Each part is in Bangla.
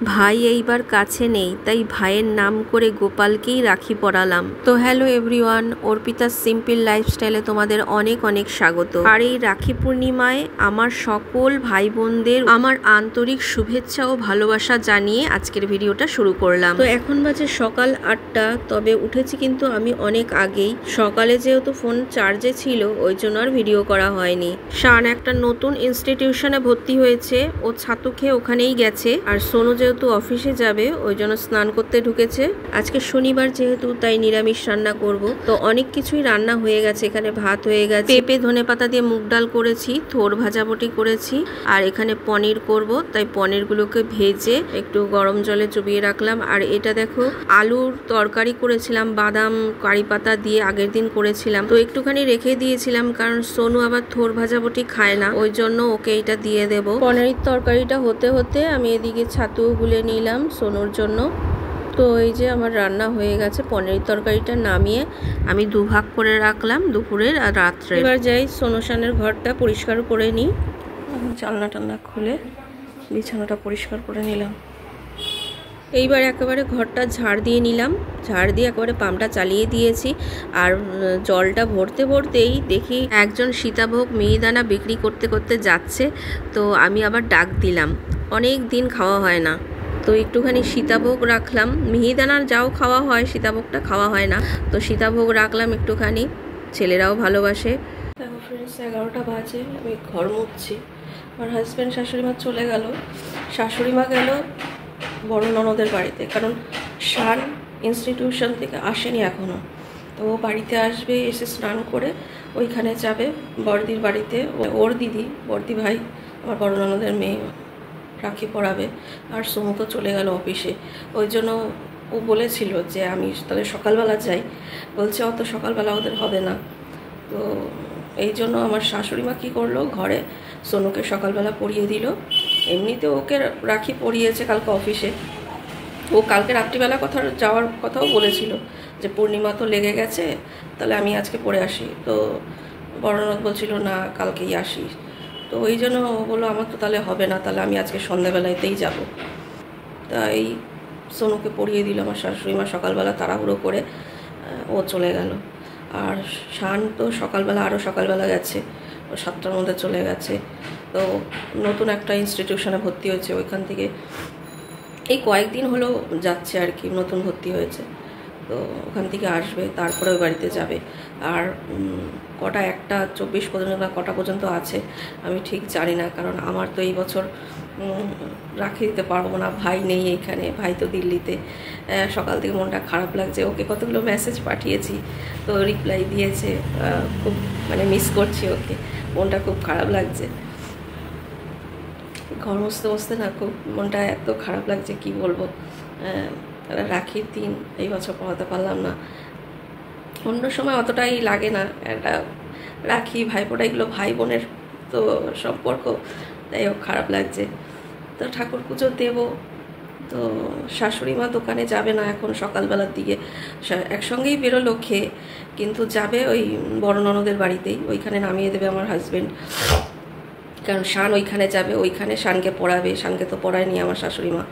ভাই এইবার কাছে নেই, তাই ভাইয়ের নাম করে গোপালকেই রাখি পরালাম। তো হ্যালো এভরিওয়ান, অর্পিতার সিম্পল লাইফস্টাইলে তোমাদের অনেক অনেক স্বাগত। আর এই রাখি পূর্ণিমায় আমার সকল ভাই বোনদের আমার আন্তরিক শুভেচ্ছা ও ভালোবাসা জানিয়ে আজকের ভিডিওটা শুরু করলাম। তো এখন বাজে সকাল 8টা, তবে উঠেছি কিন্তু আমি অনেক আগেই। সকালে যেহেতু ফোন চার্জে ছিল ওই জন্য আর ভিডিও করা হয়নি। শান একটা নতুন ইনস্টিটিউশনে ভর্তি হয়েছে, ও ছাতু খেয়ে ওখানেই গেছে। আর সোনু যেহেতু অফিসে যাবে ওই জন্য স্নান করতে ঢুকেছে। আজকে শনিবার যেহেতু তাই নিরামিষ রান্না করব। তো অনেক কিছুই রান্না হয়ে গেছে, এখানে ভাত হয়ে গেছে, পেঁপে ধনেপাতা দিয়ে মুগ ডাল করেছি, থোর ভাজাবটি করেছি, আর এখানে পনির করব, তাই পনিরগুলোকে ভেজে একটু গরম জলে চুবিয়ে রাখলাম। আর এটা দেখো আলুর তরকারি করেছিলাম, বাদাম কারি পাতা দিয়ে আগের দিন করেছিলাম, তো একটুখানি রেখে দিয়েছিলাম কারণ সোনু আবার থোর ভাজাবটি খায় না, ওই জন্য ওকে এটা দিয়ে দেব। পনিরের তরকারিটা হতে হতে আমি এদিকে ছাতু গুলে নিলাম সোনুর জন্য। তো এই যে আমার রান্না হয়ে গেছে, পনিরের তরকারিটা নামিয়ে আমি দুভাগ করে রাখলাম, দুপুরের আর রাত্রে। এবার যাই সোনুশানের ঘরটা পরিষ্কার করে নিই। জানলা টান্না খুলে বিছানাটা পরিষ্কার করে নিলাম। এইবার একেবারে ঘরটা ঝাড় দিয়ে নিলাম, ঝাড় দিয়ে একেবারে পাম্পটা চালিয়ে দিয়েছি। আর জলটা ভরতে ভরতেই দেখি একজন সীতাভোগ মিহিদানা বিক্রি করতে করতে যাচ্ছে, তো আমি আবার ডাক দিলাম। অনেক দিন খাওয়া হয় না, তো একটুখানি সীতাভোগ রাখলাম। মিহিদানার যাও খাওয়া হয়, সীতাভোগটা খাওয়া হয় না, তো সীতাভোগ রাখলাম একটুখানি, ছেলেরাও ভালোবাসে। দেখো ফ্রেন্ডস, 11টা বাজে, আমি ঘর মুছছি। আমার হাজব্যান্ড শাশুড়িমা চলে গেল, শাশুড়িমা গেল বড় ননদের বাড়িতে, কারণ শান ইনস্টিটিউশন থেকে আসেনি এখনও, তো ও বাড়িতে আসবে, এসে স্নান করে ওইখানে যাবে বড়দির বাড়িতে। ওর দিদি, বড়দি ভাই আমার বড় ননদের মেয়ে, রাখি পরাবে। আর সোমু তো চলে গেল অফিসে, ওই জন্য ও বলেছিল যে আমি তাহলে সকালবেলা যাই, বলছে অত সকালবেলা ওদের হবে না। তো এই জন্য আমার শাশুড়িমা কী করলো, ঘরে সোনুকে সকালবেলা পরিয়ে দিল। এমনিতে ওকে রাখি পরিয়েছে কালকে অফিসে, ও কালকে রাত্রিবেলা যাওয়ার কথাও বলেছিল যে পূর্ণিমা তো লেগে গেছে, তাহলে আমি আজকে পরে আসি। তো বড়নদ বলছিল না কালকেই আসিস, তো ওই জন্য ও বললো আমার তো তাহলে হবে না, তাহলে আমি আজকে সন্ধ্যাবেলাতেই যাব। তাই সোনুকে পরিয়ে দিল আমার শাশুড়িমা সকালবেলা, তাড়াহুড়ো করে ও চলে গেল। আর শান তো সকালবেলা, আরও সকালবেলা গেছে, ও 7টার মধ্যে চলে গেছে। তো নতুন একটা ইনস্টিটিউশনে ভর্তি হয়েছে, ওইখান থেকে এই কয়েকদিন হলো যাচ্ছে আর কি, নতুন ভর্তি হয়েছে, তো ওখান থেকে আসবে, তারপরে ওই বাড়িতে যাবে। আর কটা 1:24 পর্যন্ত না কটা পর্যন্ত আছে আমি ঠিক জানি না, কারণ আমার তো এই বছর রাখি দিতে পারবো না, ভাই নেই এইখানে, ভাই তো দিল্লিতে। সকাল থেকে মনটা খারাপ লাগছে, ওকে কতগুলো মেসেজ পাঠিয়েছি, তো রিপ্লাই দিয়েছে, খুব মানে মিস করছি ওকে, মনটা খুব খারাপ লাগছে। ঘর মুছতে মুছতে না খুব মনটা এত খারাপ লাগছে কি বলবো। রাখির দিন এই বছর পড়াতে পারলাম না, অন্য সময় অতটাই লাগে না, একটা রাখি ভাইফোঁটা এগুলো ভাই বোনের তো সম্পর্ক, তাই হোক খারাপ লাগছে। তো ঠাকুর পুজো দেবো, তো শাশুড়ি মা দোকানে যাবে না এখন সকালবেলার দিকে, একসঙ্গেই বেরোলো খেয়ে, কিন্তু যাবে ওই বড় ননদের বাড়িতেই, ওইখানে নামিয়ে দেবে আমার হাজব্যান্ড, কারণ শান ওইখানে যাবে, ওইখানে শানকে পড়াবে, শানকে তো পড়ায়নি আমার শাশুড়ি মা।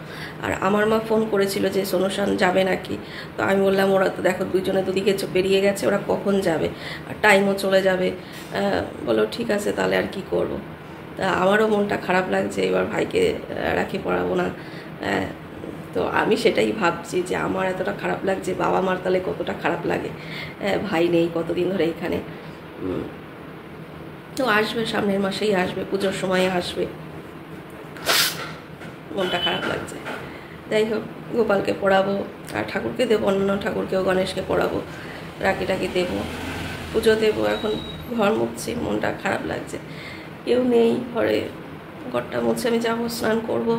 আর আমার মা ফোন করেছিল যে সোনু শান যাবে নাকি, তো আমি বললাম ওরা তো দেখো দুজনে দুদিকে বেরিয়ে গেছে, ওরা কখন যাবে, আর টাইমও চলে যাবে। বলো ঠিক আছে তাহলে আর কি করব। তা আমারও মনটা খারাপ লাগছে, এবার ভাইকে রাখি পড়াবো না। তো আমি সেটাই ভাবছি যে আমার এতটা খারাপ লাগছে, বাবা মার তাহলে কতটা খারাপ লাগে, ভাই নেই কতদিন ধরে এইখানে। তো আসবে, সামনের মাসেই আসবে, পুজোর সময়ে আসবে, মনটা খারাপ লাগছে। যাই হোক, গোপালকে পড়াবো, আর ঠাকুরকে দেবো, অন্য ঠাকুরকেও গণেশকে পড়াবো, রাখি টাকি দেবো, পুজো দেবো। এখন ঘর মুছছি, মনটা খারাপ লাগছে, কেউ নেই ঘরে। ঘরটা মুছে আমি যাবো, স্নান করবো,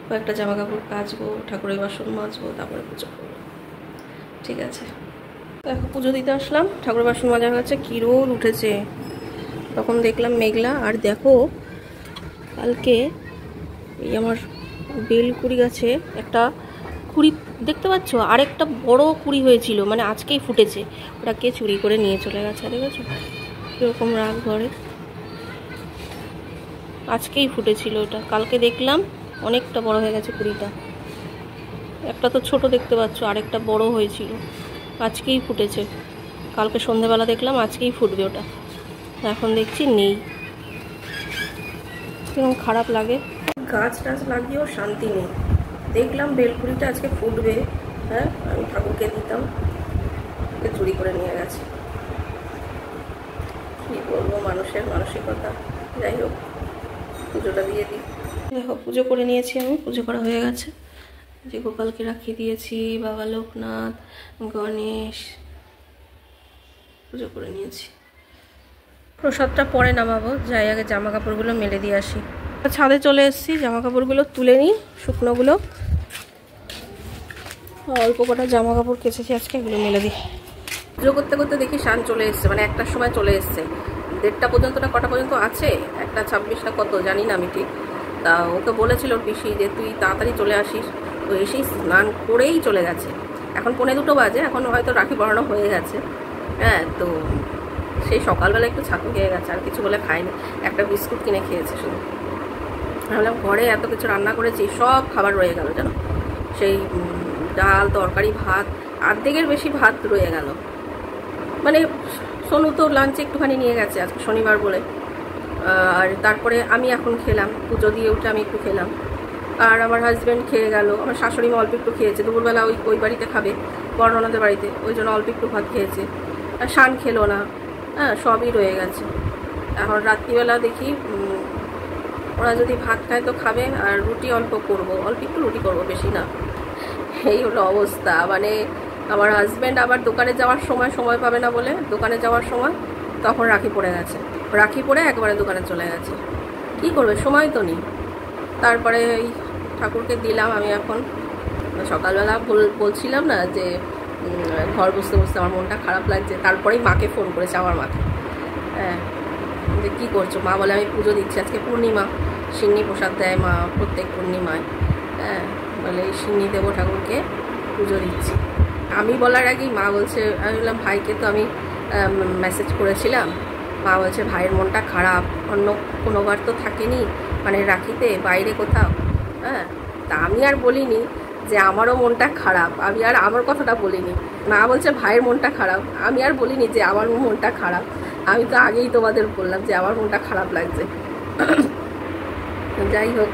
কয়েকটা জামা কাপড় কাচবো, ঠাকুরের বাসন মাজবো, তারপরে পুজো করবো। ঠিক আছে, এখন পুজো দিতে আসলাম, ঠাকুরের বাসন মাজা হয়েছে, কী রোদ উঠেছে, তখন দেখলাম মেঘলা। আর দেখো কালকে এই আমার বেলকুড়ি গাছে একটা কুড়ি দেখতে পাচ্ছ, আরেকটা বড় কুড়ি হয়েছিল, মানে আজকেই ফুটেছে, ওটা কে চুরি করে নিয়ে চলে গেছে, দেখেছো কীরকম রাগ ঘরে, আজকেই ফুটেছিল ওটা, কালকে দেখলাম অনেকটা বড় হয়ে গেছে কুড়িটা। একটা তো ছোট দেখতে পাচ্ছ, আরেকটা বড় হয়েছিল, আজকেই ফুটেছে। কালকে সন্ধেবেলা দেখলাম আজকেই ফুটবে ওটা, এখন দেখছি নেই। কিরকম খারাপ লাগে, গাছ টাছ লাগিয়েও শান্তি নেই। দেখলাম বেলকুড়িটা আজকে ফুটবে, হ্যাঁ আমি ঠাকুরকে দিতাম, চুরি করে নিয়ে গেছে। কী বলবো, মানুষের মানসিকতা। যাই হোক, পুজোটা দিয়ে দিই। দেখো পুজো করে নিয়েছি আমি, পুজো করা হয়ে গেছে। যে গোপালকে রাখিয়ে দিয়েছি, বাবা লোকনাথ, গণেশ, পুজো করে নিয়েছি। প্রসাদটা পরে নামাবো, যাই আগে জামা কাপড়গুলো মেলে দিয়ে আসি। ছাদে চলে এসেছি, জামা কাপড়গুলো তুলে নিই, শুকনোগুলো। অল্প কটা জামা কাপড় কেচেছি আজকে, এগুলো মেলে দিই। পুজো করতে করতে দেখি শান চলে এসছে, মানে 1টার সময় চলে এসছে। 1:30টা পর্যন্ত না কটা পর্যন্ত আছে, 1:26 না কত জানি না আমি ঠিক। তা ওকে বলেছিল পিসি যে তুই তাড়াতাড়ি চলে আসিস, তো এসেই স্নান করেই চলে গেছে। এখন 1:45 বাজে, এখন হয়তো রাখি পরানো হয়ে গেছে। হ্যাঁ, তো সেই সকালবেলা একটু ছাতু খেয়ে গেছে, আর কিছু বলে খায়নি, একটা বিস্কুট কিনে খেয়েছে শুধু। ভাবলাম ঘরে এত কিছু রান্না করেছি, সব খাবার রয়ে গেল যেন, সেই ডাল তরকারি ভাত, অর্ধেকের বেশি ভাত রয়ে গেল। মানে সোনু তো লাঞ্চে একটুখানি নিয়ে গেছে আজকে শনিবার বলে, আর তারপরে আমি এখন খেলাম, পুজো দিয়ে উঠে আমি একটু খেলাম, আর আমার হাজব্যান্ড খেয়ে গেল। আমার শাশুড়ি মা অল্প একটু খেয়েছে, দুপুরবেলা ওই বাড়িতে খাবে, বর্ণনাদের বাড়িতে, ওই জন্য অল্প একটু ভাত খেয়েছে। আর শান খেলো না, হ্যাঁ সবই রয়ে গেছে। এখন রাত্রিবেলা দেখি ওরা যদি ভাত খায় তো খাবে, আর রুটি অল্প করব, অল্প একটু রুটি করব, বেশি না। এই হলো অবস্থা। মানে আমার হাজব্যান্ড আবার দোকানে যাওয়ার সময় পাবে না বলে, দোকানে যাওয়ার সময় তখন রাখি পড়ে গেছে, রাখি পড়ে একবারে দোকানে চলে গেছে। কি করবে, সময় তো নেই। তারপরে এই ঠাকুরকে দিলাম আমি। এখন সকালবেলা বলছিলাম না যে ঘর বসতে বসতে আমার মনটা খারাপ লাগছে, তারপরেই মাকে ফোন করেছে, আমার মাকে, হ্যাঁ যে কী করছো। মা বলে আমি পুজো দিচ্ছি, আজকে পূর্ণিমা, সিন্নি প্রসাদ দেয় মা প্রত্যেক পূর্ণিমায়, হ্যাঁ বলে সিন্নি দেবো ঠাকুরকে, পুজো দিচ্ছি। আমি বলার আগেই মা বলছে, আমি বললাম ভাইকে তো আমি মেসেজ করেছিলাম। মা বলছে ভাইয়ের মনটা খারাপ, অন্য কোনোবার তো থাকেনি, মানে রাখিতে বাইরে কোথাও, হ্যাঁ তা আমি আর বলিনি যে আমারও মনটা খারাপ, আমি আর আমার কথাটা বলিনি। মা বলছে ভাইয়ের মনটা খারাপ, আমি আর বলিনি যে আমার মনটা খারাপ। আমি তো আগেই তোমাদের বললাম যে আমার মনটা খারাপ লাগছে। যাই হোক,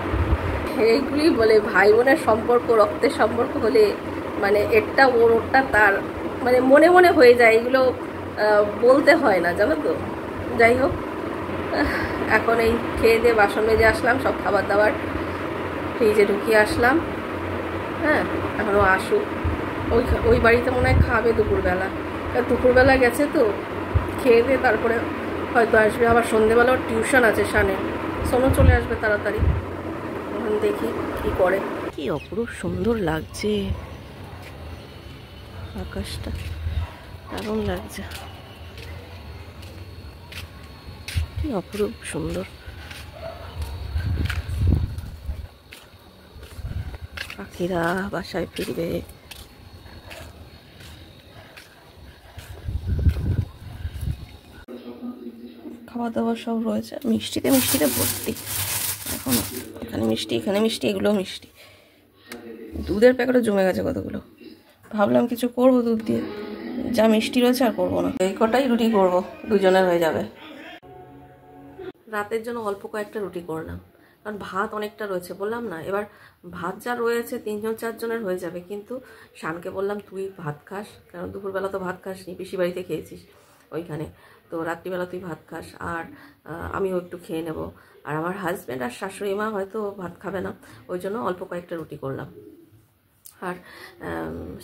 এইগুলি বলে ভাই বোনের সম্পর্ক, রক্তের সম্পর্ক হলে মানে এরটা ওর, ওরটা তার, মানে মনে মনে হয়ে যায়, এগুলো বলতে হয় না জানো তো। যাই হোক, এখন এই খেয়ে দিয়ে বাসন মেজে আসলাম, সব খাবার দাবার ফ্রিজে ঢুকিয়ে আসলাম। হ্যাঁ এখনও আসুক, ওই বাড়িতে মনে হয় খাবে দুপুরবেলা, দুপুরবেলা গেছে তো, খেয়ে দিয়ে তারপরে হয়তো আসবে। আবার সন্ধেবেলাও টিউশন আছে শানে, সোনু চলে আসবে তাড়াতাড়ি। এখন দেখি কি করে। কি অপরূপ সুন্দর লাগছে আকাশটা, দারুণ লাগছে, কি অপরূপ সুন্দর। পাখিরা বাসায় ফিরবে। খাওয়া দাওয়া সব রয়েছে, মিষ্টিতে ভর্তি। এখন এখানে মিষ্টি, এখানে মিষ্টি, এগুলো মিষ্টি। দুধের প্যাকেটও জমে গেছে কতগুলো। ভাবলাম কিছু করবো দুধ দিয়ে, যা মিষ্টি রয়েছে আর করবো না। এই কটাই রুটি করবো, দুজনের হয়ে যাবে। রাতের জন্য অল্প কয়েকটা রুটি করলাম, কারণ ভাত অনেকটা রয়েছে, বললাম না। এবার ভাত যা রয়েছে 3-4 জনের হয়ে যাবে, কিন্তু শানকে বললাম তুই ভাত খাস, কারণ দুপুরবেলা তো ভাত খাসনি, পিসি বাড়িতে খেয়েছিস ওইখানে, তো রাত্রিবেলা তুই ভাত খাস, আর আমিও একটু খেয়ে নেব। আর আমার হাজব্যান্ড আর শাশুড়ি মা হয়তো ভাত খাবে না, ওই জন্য অল্প কয়েকটা রুটি করলাম। আর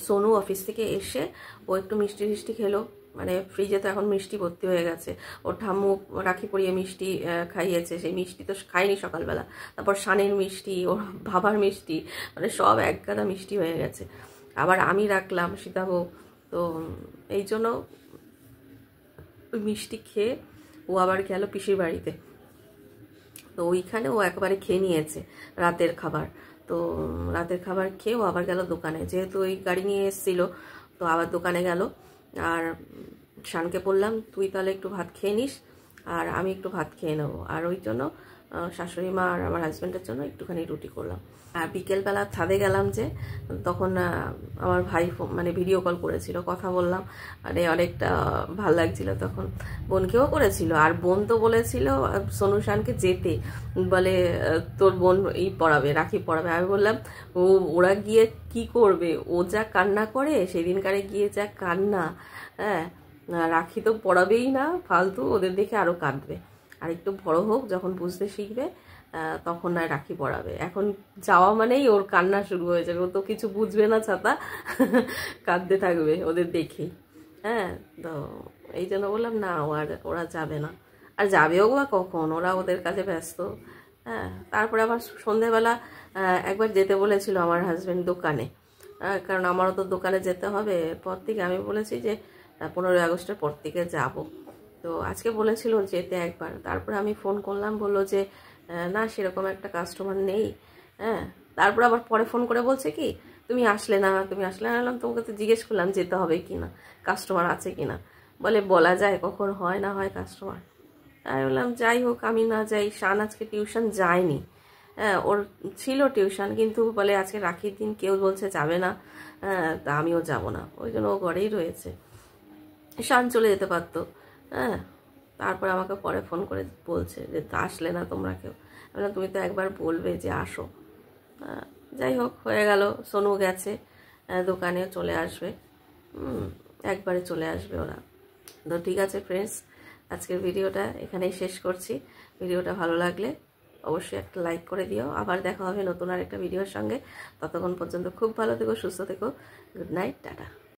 সোনু অফিস থেকে এসে ও একটু মিষ্টি খেলো, মানে ফ্রিজে তো এখন মিষ্টি ভর্তি হয়ে গেছে। ওর ঠাম্মু রাখি পরিয়ে মিষ্টি খাইয়েছে, সেই মিষ্টি তো খায়নি সকালবেলা। তারপর শানের মিষ্টি, ওর বাবার মিষ্টি, মানে সব এক গাদা মিষ্টি হয়ে গেছে। আবার আমি রাখলাম সীতাভোগ, তো এই জন্য ওই মিষ্টি খেয়ে ও আবার গেল পিসির বাড়িতে। তো ওইখানে ও একবারে খেয়ে নিয়েছে রাতের খাবার। তো রাতের খাবার খেয়ে ও আবার গেল দোকানে, যেহেতু ওই গাড়ি নিয়ে এসেছিলো, তো আবার দোকানে গেল। আর শানকে বললাম তুই তাহলে একটু ভাত খেয়ে নিস, আর আমি একটু ভাত খেয়ে নেবো। আর ওই জন্য শাশুড়ি মা আর আমার হাজব্যান্ডের জন্য একটুখানি রুটি করলাম। আর বিকেলবেলা ছাদে গেলাম, যে তখন আমার ভাই মানে ভিডিও কল করেছিল, কথা বললাম, মানে অনেকটা ভাল লাগছিল। তখন বোনকেও করেছিল, আর বোন তো বলেছিল সনুশানকে যেতে, বলে তোর বোন পড়াবে, রাখি পড়াবে। আমি বললাম ওরা গিয়ে কি করবে, ও যা কান্না করে, সেদিনকারে গিয়ে যা কান্না, হ্যাঁ রাখি তো পড়াবেই না, ফালতু, ওদের দেখে আরও কাঁদবে। আর একটু বড় হোক, যখন বুঝতে শিখবে তখন নয় রাখি পড়াবে। এখন যাওয়া মানেই ওর কান্না শুরু হয়ে যাবে, ও তো কিছু বুঝবে না, ছাতা কাঁদতে থাকবে ওদের দেখেই। হ্যাঁ, তো এই জন্য বললাম না, ওরা যাবে না। আর যাবেও বা কখন, ওরা ওদের কাছে ব্যস্ত। হ্যাঁ, তারপরে আবার সন্ধেবেলা একবার যেতে বলেছিল আমার হাজব্যান্ড দোকানে, কারণ আমারও তো দোকানে যেতে হবে। পর থেকে আমি বলেছি যে 15ই আগস্টের পর থেকে যাব। তো আজকে বলেছিল যেতে একবার, তারপরে আমি ফোন করলাম, বললো যে না সেরকম একটা কাস্টমার নেই। হ্যাঁ, তারপর আবার পরে ফোন করে বলছে কি তুমি আসলে না, তুমি আসলে না। এলাম, তোমাকে তো জিজ্ঞেস করলাম যেতে হবে কি না, কাস্টমার আছে কি না। বলে বলা যায় কখন হয় না হয় কাস্টমার। আমি বললাম যাই হোক, আমি না যাই। শান আজকে টিউশন যায়নি, হ্যাঁ ওর ছিল টিউশন, কিন্তু বলে আজকে রাখির দিন কেউ বলছে যাবে না, হ্যাঁ তা আমিও যাব না, ওই জন্য ও ঘরেই রয়েছে। শান চলে যেতে পারতো। হ্যাঁ, তারপর আমাকে পরে ফোন করে বলছে যে আসলে না তোমরা কেউ। আমি তুমি তো একবার বলবে যে আসো। যাই হোক, হয়ে গেল। সোনু গেছে দোকানে, চলে আসবে, একবারে চলে আসবে ওরা। তো ঠিক আছে ফ্রেন্ডস, আজকের ভিডিওটা এখানেই শেষ করছি। ভিডিওটা ভালো লাগলে অবশ্যই একটা লাইক করে দিও। আবার দেখা হবে নতুন আর একটা ভিডিওর সঙ্গে। ততক্ষণ পর্যন্ত খুব ভালো থেকো, সুস্থ থেকো। Good night, tata.